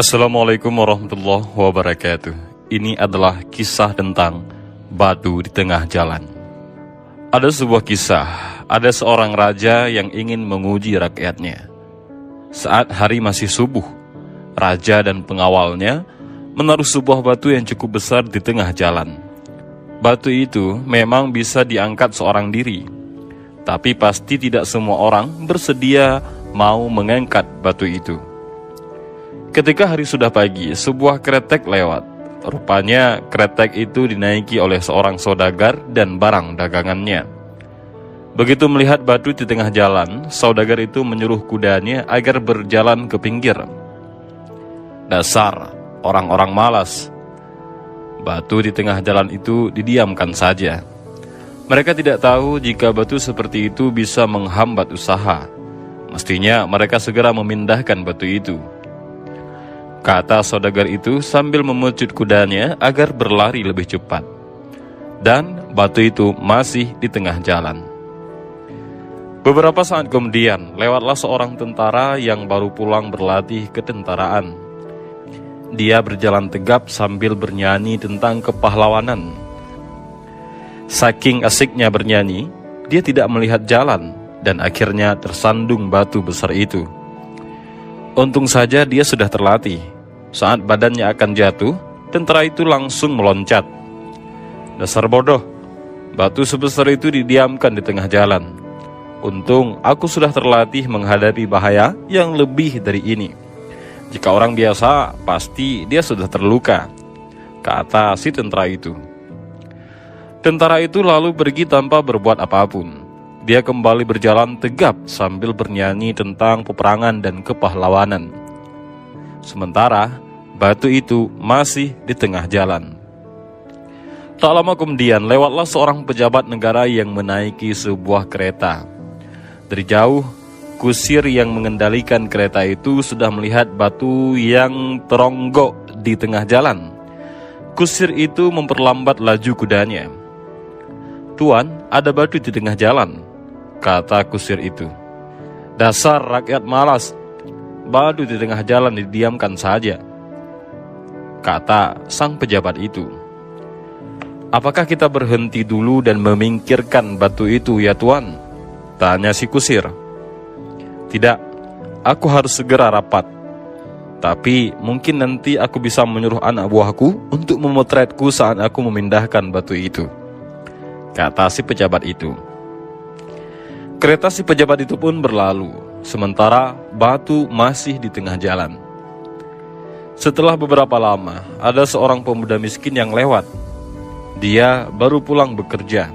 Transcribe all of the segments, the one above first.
Assalamualaikum warahmatullahi wabarakatuh. Ini adalah kisah tentang batu di tengah jalan. Ada sebuah kisah, ada seorang raja yang ingin menguji rakyatnya. Saat hari masih subuh, raja dan pengawalnya menaruh sebuah batu yang cukup besar di tengah jalan. Batu itu memang bisa diangkat seorang diri, tapi pasti tidak semua orang bersedia mau mengangkat batu itu. Ketika hari sudah pagi, sebuah kretek lewat. Rupanya kretek itu dinaiki oleh seorang saudagar dan barang dagangannya. Begitu melihat batu di tengah jalan, saudagar itu menyuruh kudanya agar berjalan ke pinggir. Dasar orang-orang malas. Batu di tengah jalan itu didiamkan saja. Mereka tidak tahu jika batu seperti itu bisa menghambat usaha. Mestinya mereka segera memindahkan batu itu. Kata saudagar itu sambil memecut kudanya agar berlari lebih cepat. Dan batu itu masih di tengah jalan. Beberapa saat kemudian, lewatlah seorang tentara yang baru pulang berlatih ketentaraan. Dia berjalan tegap sambil bernyanyi tentang kepahlawanan. Saking asiknya bernyanyi, dia tidak melihat jalan dan akhirnya tersandung batu besar itu. Untung saja dia sudah terlatih. Saat badannya akan jatuh, tentara itu langsung meloncat. Dasar bodoh, batu sebesar itu didiamkan di tengah jalan. Untung aku sudah terlatih menghadapi bahaya yang lebih dari ini. Jika orang biasa, pasti dia sudah terluka, kata si tentara itu. Tentara itu lalu pergi tanpa berbuat apapun. Dia kembali berjalan tegap sambil bernyanyi tentang peperangan dan kepahlawanan. Sementara batu itu masih di tengah jalan. Tak lama kemudian lewatlah seorang pejabat negara yang menaiki sebuah kereta. Dari jauh, kusir yang mengendalikan kereta itu sudah melihat batu yang teronggok di tengah jalan. Kusir itu memperlambat laju kudanya. "Tuan, ada batu di tengah jalan," kata kusir itu. "Dasar rakyat malas, batu di tengah jalan didiamkan saja," kata sang pejabat itu. "Apakah kita berhenti dulu dan memingkirkan batu itu ya tuan?" tanya si kusir. "Tidak, aku harus segera rapat. Tapi mungkin nanti aku bisa menyuruh anak buahku untuk memotretku saat aku memindahkan batu itu," kata si pejabat itu. Kereta si pejabat itu pun berlalu, sementara batu masih di tengah jalan. Setelah beberapa lama, ada seorang pemuda miskin yang lewat. Dia baru pulang bekerja.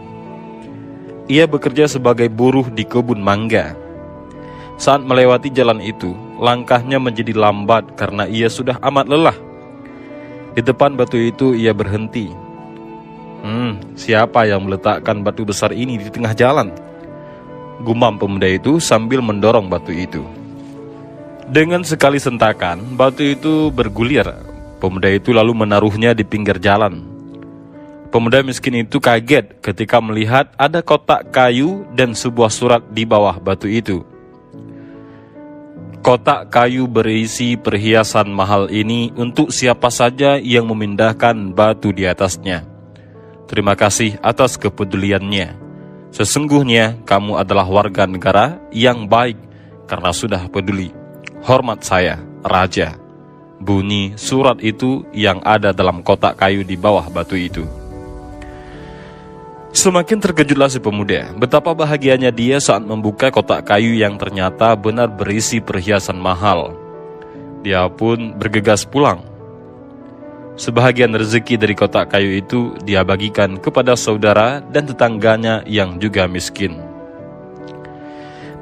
Ia bekerja sebagai buruh di kebun mangga. Saat melewati jalan itu, langkahnya menjadi lambat karena ia sudah amat lelah. Di depan batu itu ia berhenti. Siapa yang meletakkan batu besar ini di tengah jalan?" gumam pemuda itu sambil mendorong batu itu. Dengan sekali sentakan, batu itu bergulir. Pemuda itu lalu menaruhnya di pinggir jalan. Pemuda miskin itu kaget ketika melihat ada kotak kayu dan sebuah surat di bawah batu itu. Kotak kayu berisi perhiasan mahal ini untuk siapa saja yang memindahkan batu di atasnya. Terima kasih atas kepeduliannya. Sesungguhnya kamu adalah warga negara yang baik karena sudah peduli. Hormat saya, Raja. Bunyi surat itu yang ada dalam kotak kayu di bawah batu itu. Semakin terkejutlah si pemuda. Betapa bahagianya dia saat membuka kotak kayu yang ternyata benar berisi perhiasan mahal. Dia pun bergegas pulang. Sebahagian rezeki dari kotak kayu itu dia bagikan kepada saudara dan tetangganya yang juga miskin.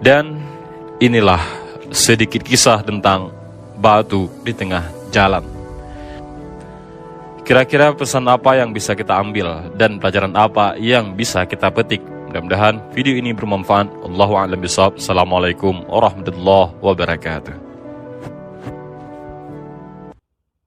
Dan inilah sedikit kisah tentang batu di tengah jalan. Kira-kira pesan apa yang bisa kita ambil dan pelajaran apa yang bisa kita petik? Mudah-mudahan video ini bermanfaat. Allahu a'lam bishawab. Assalamualaikum warahmatullahi wabarakatuh.